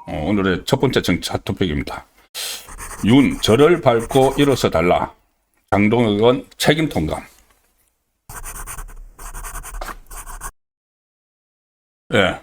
오늘의 첫 번째 정치 토픽입니다. 윤, 저를 밟고 일어서 달라. 장동혁은 책임 통감. 예,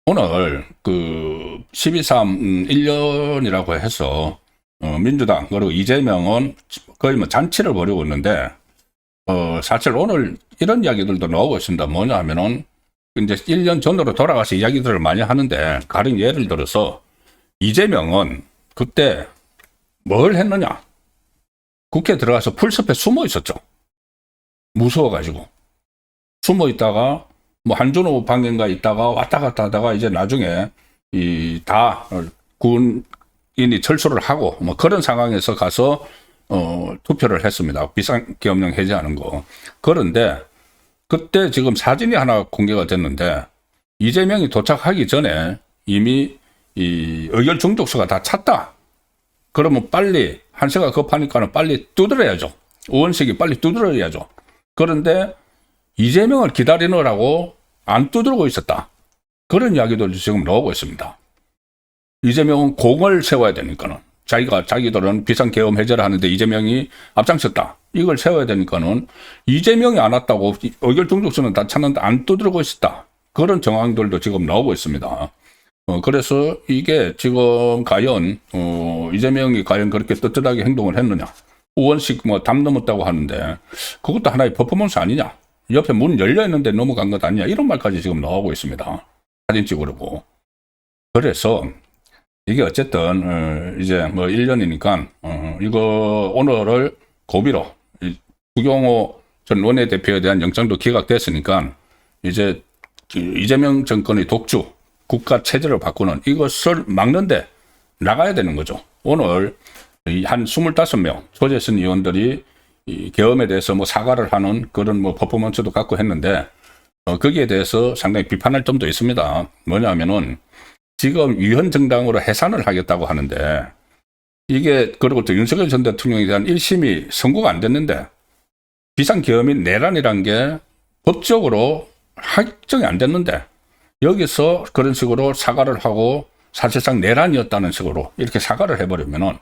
오늘 12.3 1년이라고 해서 민주당 그리고 이재명은 거의 뭐 잔치를 벌이고 있는데 사실 오늘 이런 이야기들도 나오고 있습니다. 뭐냐 하면은 이제 1년 전으로 돌아가서 이야기들을 많이 하는데, 가령 예를 들어서 이재명은 그때 뭘 했느냐? 국회에 들어가서 풀숲에 숨어 있었죠. 무서워가지고 숨어 있다가 뭐 한준호 방향가 있다가 왔다 갔다 하다가 이제 나중에 다 군인이 철수를 하고 뭐 그런 상황에서 가서 투표를 했습니다. 비상계엄령 해제하는 거. 그런데 그때 지금 사진이 하나 공개가 됐는데, 이재명이 도착하기 전에 이미 이 의결 중독수가 다 찼다. 그러면 빨리, 한세가 급하니까는 빨리 두드려야죠. 의원석이 빨리 두드려야죠. 그런데 이재명을 기다리느라고 안 두드리고 있었다. 그런 이야기도 지금 나오고 있습니다. 이재명은 공을 세워야 되니까는, 자기들은 비상계엄 해제를 하는데 이재명이 앞장섰다. 이걸 세워야 되니까는 이재명이 안 왔다고 의결 중독수는 다 찼는데 안 두드리고 있었다. 그런 정황들도 지금 나오고 있습니다. 그래서 이게 지금 과연 이재명이 과연 그렇게 떳떳하게 행동을 했느냐. 의원식 뭐 담 넘었다고 하는데 그것도 하나의 퍼포먼스 아니냐. 옆에 문 열려 있는데 넘어간 것 아니냐. 이런 말까지 지금 나오고 있습니다. 사진 찍으려고. 그래서 이게 어쨌든 이제 뭐 1년이니까 이거 오늘을 고비로 주경호 전 원내대표에 대한 영장도 기각됐으니까 이제 이재명 정권의 독주, 국가 체제를 바꾸는 이것을 막는데 나가야 되는 거죠. 오늘 한 25명 조재선 의원들이 이 계엄에 대해서 뭐 사과를 하는 그런 뭐 퍼포먼스도 갖고 했는데 거기에 대해서 상당히 비판할 점도 있습니다. 뭐냐면은 지금 위헌정당으로 해산을 하겠다고 하는데, 이게 그리고 또 윤석열 전 대통령에 대한 1심이 선고가 안 됐는데 비상계엄인 내란이란 게 법적으로 확정이 안 됐는데 여기서 그런 식으로 사과를 하고 사실상 내란이었다는 식으로 이렇게 사과를 해버리면은,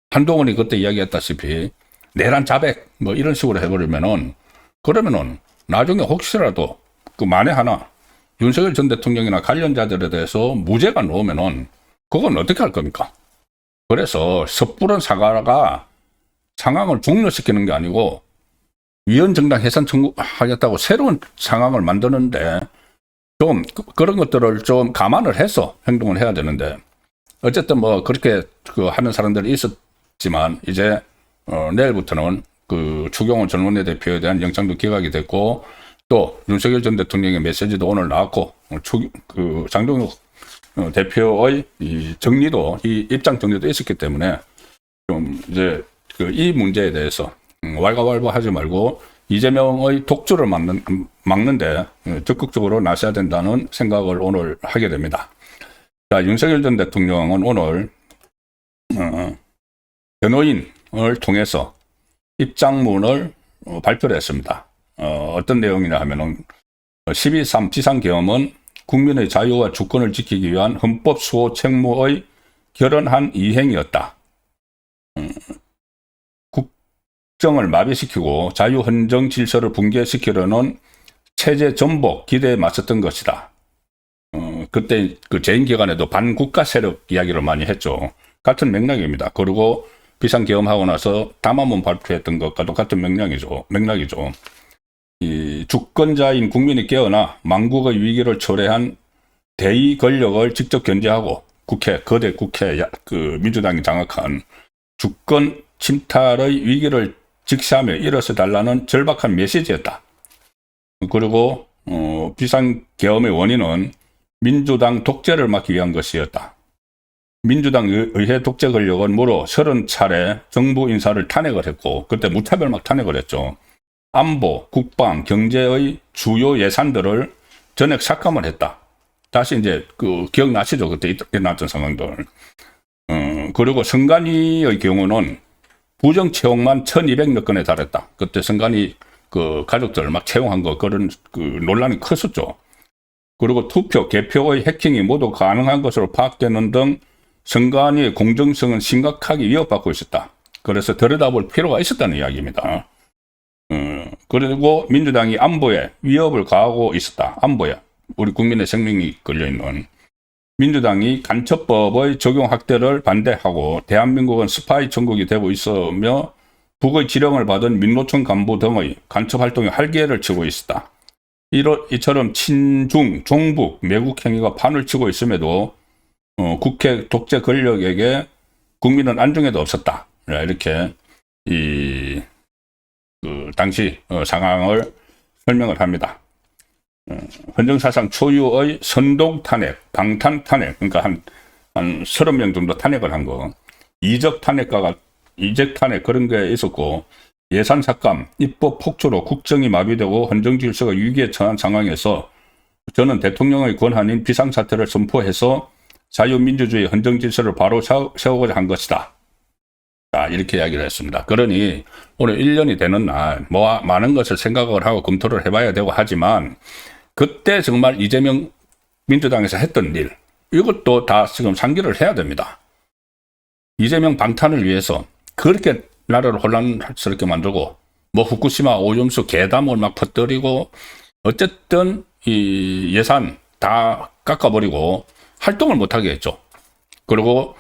한동훈이 그때 이야기했다시피 내란 자백 뭐 이런 식으로 해버리면은, 그러면은 나중에 혹시라도 만에 하나 윤석열 전 대통령이나 관련자들에 대해서 무죄가 나오면은 그건 어떻게 할 겁니까? 그래서 섣부른 사과가 상황을 종료시키는 게 아니고 위헌정당 해산 청구하겠다고 새로운 상황을 만드는데 좀 그런 것들을 좀 감안을 해서 행동을 해야 되는데, 어쨌든 뭐 그렇게 하는 사람들이 있었지만 이제 내일부터는 추경호 전 원내대표에 대한 영장도 기각이 됐고, 또 윤석열 전 대통령의 메시지도 오늘 나왔고, 장동혁 대표의 이 입장 정리도 있었기 때문에 좀 이제 이 문제에 대해서 왈가왈부하지 말고 이재명의 독주를 막는데 적극적으로 나서야 된다는 생각을 오늘 하게 됩니다. 자, 윤석열 전 대통령은 오늘 변호인을 통해서 입장문을 발표를 했습니다. 어떤 내용이냐 하면은 12.3 비상계엄은 국민의 자유와 주권을 지키기 위한 헌법 수호 책무의 결연한 이행이었다. 국정을 마비시키고 자유헌정 질서를 붕괴시키려는 체제 전복 기대에 맞섰던 것이다. 그때 재임 기간에도 반국가 세력 이야기를 많이 했죠. 같은 맥락입니다. 그리고 비상계엄하고 나서 담화문 발표했던 것과도 같은 맥락이죠. 이 주권자인 국민이 깨어나 망국의 위기를 초래한 대의 권력을 직접 견제하고 거대 국회 민주당이 장악한 주권 침탈의 위기를 직시하며 일어서 달라는 절박한 메시지였다. 그리고 비상계엄의 원인은 민주당 독재를 막기 위한 것이었다. 민주당 의회 독재 권력은 무려 30차례 정부 인사를 탄핵을 했고, 그때 무차별 막 탄핵을 했죠. 안보, 국방, 경제의 주요 예산들을 전액 삭감을 했다. 다시 이제 기억나시죠? 그때 일어났던 상황들. 그리고 선관위의 경우는 부정 채용만 1200여 건에 달했다. 그때 선관위 그 가족들 막 채용한 거 그런 그 논란이 컸었죠. 그리고 투표, 개표의 해킹이 모두 가능한 것으로 파악되는 등 선관위의 공정성은 심각하게 위협받고 있었다. 그래서 들여다볼 필요가 있었다는 이야기입니다. 그리고 민주당이 안보에 위협을 가하고 있었다. 안보에. 우리 국민의 생명이 걸려있는. 민주당이 간첩법의 적용 확대를 반대하고 대한민국은 스파이 천국이 되고 있으며 북의 지령을 받은 민노총 간부 등의 간첩 활동에 활개를 치고 있었다. 이처럼 친중, 종북, 매국 행위가 판을 치고 있음에도 국회 독재 권력에게 국민은 안중에도 없었다. 이렇게 당시 상황을 설명을 합니다. 헌정사상 초유의 선동 탄핵, 방탄 탄핵, 그러니까 한 30명 정도 탄핵을 한 거, 이적 탄핵 그런 게 있었고, 예산 삭감, 입법 폭주로 국정이 마비되고 헌정 질서가 위기에 처한 상황에서 저는 대통령의 권한인 비상사태를 선포해서 자유민주주의 헌정 질서를 바로 세우고자 한 것이다. 자, 이렇게 이야기를 했습니다. 그러니 오늘 1년이 되는 날 많은 것을 생각을 하고 검토를 해봐야 되고 하지만 그때 정말 이재명 민주당에서 했던 일, 이것도 다 지금 상기를 해야 됩니다. 이재명 방탄을 위해서 그렇게 나라를 혼란스럽게 만들고 후쿠시마 오염수 개담을 막 퍼뜨리고 어쨌든 이 예산 다 깎아버리고 활동을 못하게 했죠. 그리고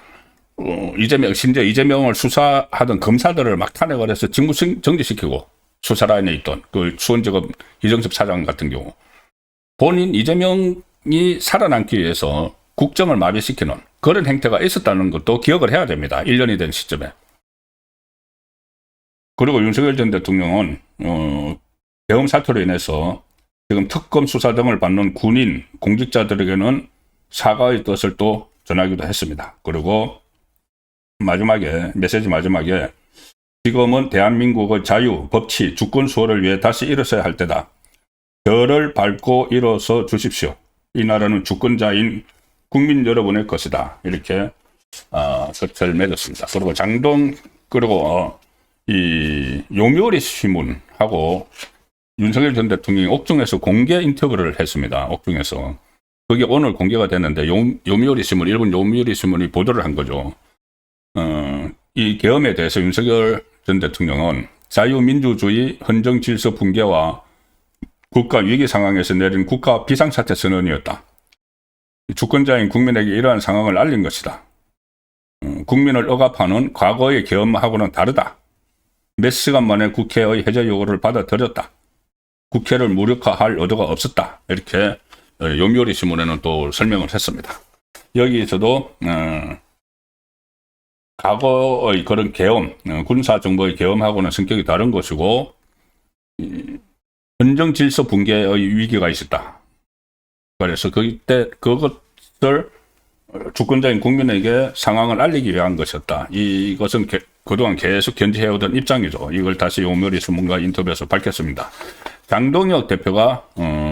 심지어 이재명을 수사하던 검사들을 막 탄핵을 해서 직무 정지시키고 수사라인에 있던 그 수원지검 이정섭 차장 같은 경우 본인 이재명이 살아남기 위해서 국정을 마비시키는 그런 행태가 있었다는 것도 기억을 해야 됩니다. 1년이 된 시점에. 그리고 윤석열 전 대통령은 계엄 사태로 인해서 지금 특검 수사 등을 받는 군인, 공직자들에게는 사과의 뜻을 또 전하기도 했습니다. 그리고 메시지 마지막에 지금은 대한민국의 자유, 법치, 주권 수호를 위해 다시 일어서야 할 때다. 저를 밟고 일어서 주십시오. 이 나라는 주권자인 국민 여러분의 것이다. 이렇게 설을 맺었습니다. 그리고 이 요미우리 신문하고 윤석열 전 대통령이 옥중에서 공개 인터뷰를 했습니다. 옥중에서. 그게 오늘 공개가 됐는데 요미우리 신문, 일본 요미우리 신문이 보도를 한 거죠. 이 계엄에 대해서 윤석열 전 대통령은 자유민주주의 헌정 질서 붕괴와 국가 위기 상황에서 내린 국가 비상사태 선언이었다. 주권자인 국민에게 이러한 상황을 알린 것이다. 국민을 억압하는 과거의 계엄하고는 다르다. 몇 시간 만에 국회의 해제 요구를 받아들였다. 국회를 무력화할 의도가 없었다. 이렇게 요미우리 신문에는 또 설명을 했습니다. 여기서도 과거의 그런 계엄, 군사정부의 계엄하고는 성격이 다른 것이고 헌정 질서 붕괴의 위기가 있었다. 그래서 그때 그것을 주권자인 국민에게 상황을 알리기 위한 것이었다. 이것은 그동안 계속 견지해오던 입장이죠. 이걸 다시 요미우리 신문과 인터뷰에서 밝혔습니다. 장동혁 대표가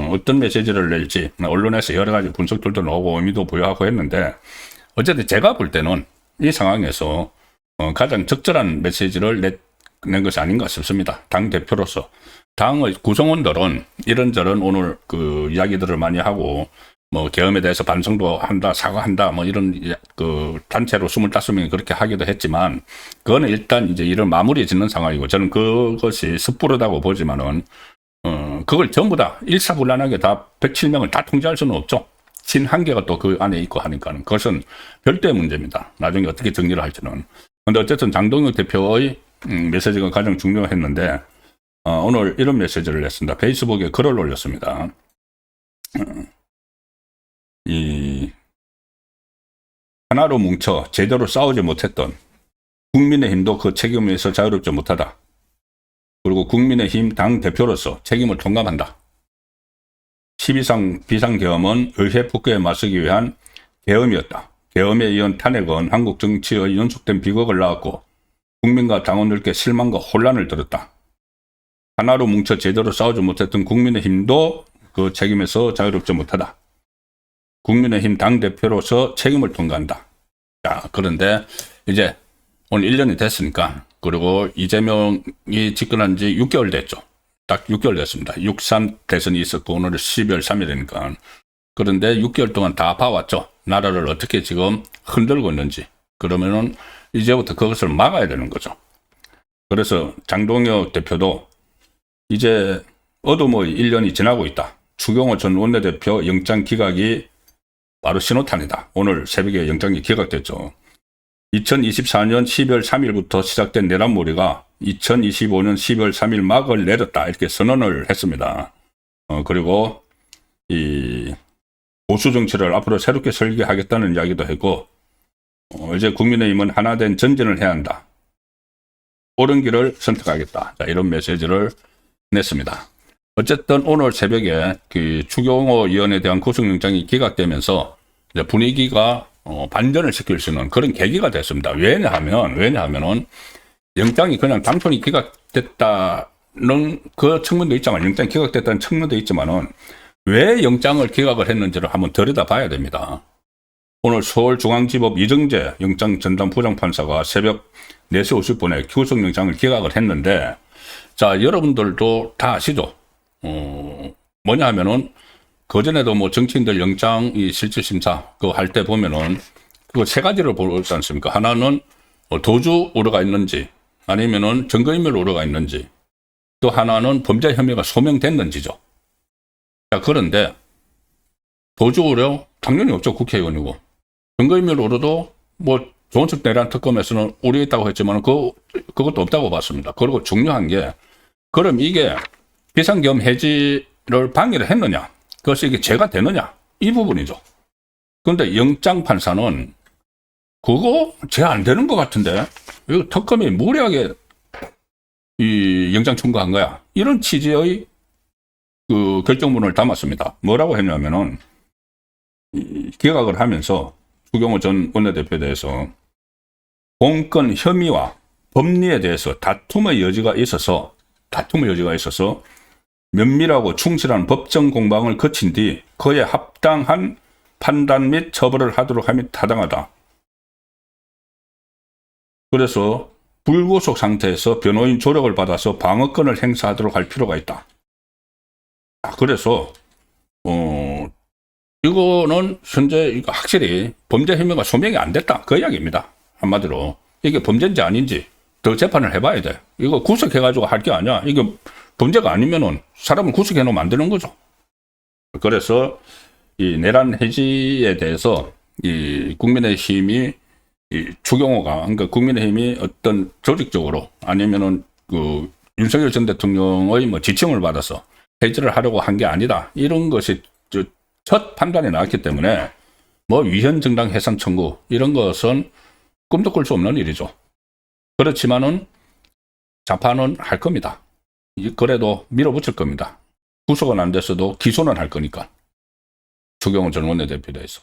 어떤 메시지를 낼지 언론에서 여러 가지 분석들도 나오고 의미도 부여하고 했는데 어쨌든 제가 볼 때는 이 상황에서 가장 적절한 메시지를 낸 것이 아닌가 싶습니다. 당 대표로서. 당의 구성원들은 이런저런 오늘 그 이야기들을 많이 하고 계엄에 대해서 반성도 한다, 사과한다, 이런 그 단체로 25명이 그렇게 하기도 했지만 그거는 일단 이제 일을 마무리 짓는 상황이고 저는 그것이 섣부르다고 보지만은 그걸 전부 다 일사불란하게 다 107명을 다 통제할 수는 없죠. 신한계가 또 그 안에 있고 하니까는 그것은 별도의 문제입니다. 나중에 어떻게 정리를 할지는. 근데 어쨌든 장동혁 대표의 메시지가 가장 중요했는데 오늘 이런 메시지를 냈습니다. 페이스북에 글을 올렸습니다. 하나로 뭉쳐 제대로 싸우지 못했던 국민의힘도 그 책임에서 자유롭지 못하다. 그리고 국민의힘 당 대표로서 책임을 통감한다. 12상 비상계엄은 의회 폭격에 맞서기 위한 계엄이었다. 계엄에 이은 탄핵은 한국 정치의 연속된 비극을 낳았고 국민과 당원들께 실망과 혼란을 들었다. 하나로 뭉쳐 제대로 싸우지 못했던 국민의힘도 그 책임에서 자유롭지 못하다. 국민의힘 당대표로서 책임을 통과한다. 자, 그런데 이제 오늘 1년이 됐으니까 그리고 이재명이 집권한 지 6개월 됐죠. 딱 6개월 됐습니다. 6.3 대선이 있었고 오늘은 12월 3일이니까. 그런데 6개월 동안 다 봐왔죠. 나라를 어떻게 지금 흔들고 있는지. 그러면은 이제부터 그것을 막아야 되는 거죠. 그래서 장동혁 대표도 이제 어둠의 1년이 지나고 있다. 추경호 전 원내대표 영장 기각이 바로 신호탄이다. 오늘 새벽에 영장이 기각됐죠. 2024년 12월 3일부터 시작된 내란몰이가 2025년 12월 3일 막을 내렸다. 이렇게 선언을 했습니다. 그리고 이 보수 정치를 앞으로 새롭게 설계하겠다는 이야기도 했고, 이제 국민의힘은 하나된 전진을 해야 한다. 옳은 길을 선택하겠다. 자, 이런 메시지를 냈습니다. 어쨌든 오늘 새벽에 그 추경호 의원에 대한 구속영장이 기각되면서 이제 분위기가 반전을 시킬 수 있는 그런 계기가 됐습니다. 왜냐하면은 영장이 그냥 단순히 기각됐다는 그 측면도 있지만, 영장이 기각됐다는 측면도 있지만은 왜 영장을 기각을 했는지를 한번 들여다봐야 됩니다. 오늘 서울중앙지법 이정재 영장전담 부장판사가 새벽 4시 50분에 구속영장을 기각을 했는데, 자, 여러분들도 다 아시죠? 뭐냐 하면은, 그전에도 뭐 정치인들 영장 실질심사 그거 할 때 보면은, 그거 세 가지를 보지 않습니까? 하나는 도주 우려가 있는지, 아니면은 증거인멸 우려가 있는지, 또 하나는 범죄 혐의가 소명됐는지죠. 자, 그런데, 도주 우려? 당연히 없죠. 국회의원이고. 증거인멸 우려도 뭐, 조은석 내란 특검에서는 우려했다고 했지만, 그것도 없다고 봤습니다. 그리고 중요한 게, 그럼 이게 비상계엄 해지를 방해를 했느냐? 그것이 이게 죄가 되느냐? 이 부분이죠. 그런데 영장 판사는 그거 죄 안 되는 것 같은데, 이거 특검이 무리하게 이 영장 청구한 거야. 이런 취지의 그 결정문을 담았습니다. 뭐라고 했냐면은, 기각을 하면서 추경호 전 원내대표에 대해서 공권 혐의와 법리에 대해서 다툼의 여지가 있어서 면밀하고 충실한 법정 공방을 거친 뒤 그에 합당한 판단 및 처벌을 하도록 함이 타당하다. 그래서 불구속 상태에서 변호인 조력을 받아서 방어권을 행사하도록 할 필요가 있다. 그래서 이거는 현재 확실히 범죄 혐의가 소명이 안 됐다. 그 이야기입니다. 한마디로 이게 범죄인지 아닌지 더 재판을 해봐야 돼. 이거 구속해가지고 할 게 아니야. 이게 범죄가 아니면은 사람을 구속해 놓으면 안 되는 거죠. 그래서 이 내란 해지에 대해서 이 국민의힘이 이 추경호가, 그러니까 국민의힘이 어떤 조직적으로 아니면은 그 윤석열 전 대통령의 뭐 지침을 받아서 해지를 하려고 한 게 아니다. 이런 것이 첫 판단이 나왔기 때문에 뭐 위헌 정당 해산 청구 이런 것은 꿈도 꿀 수 없는 일이죠. 그렇지만은 재판은 할 겁니다. 그래도 밀어붙일 겁니다. 구속은 안 됐어도 기소는 할 거니까. 추경호 전 원내대표에 대해서.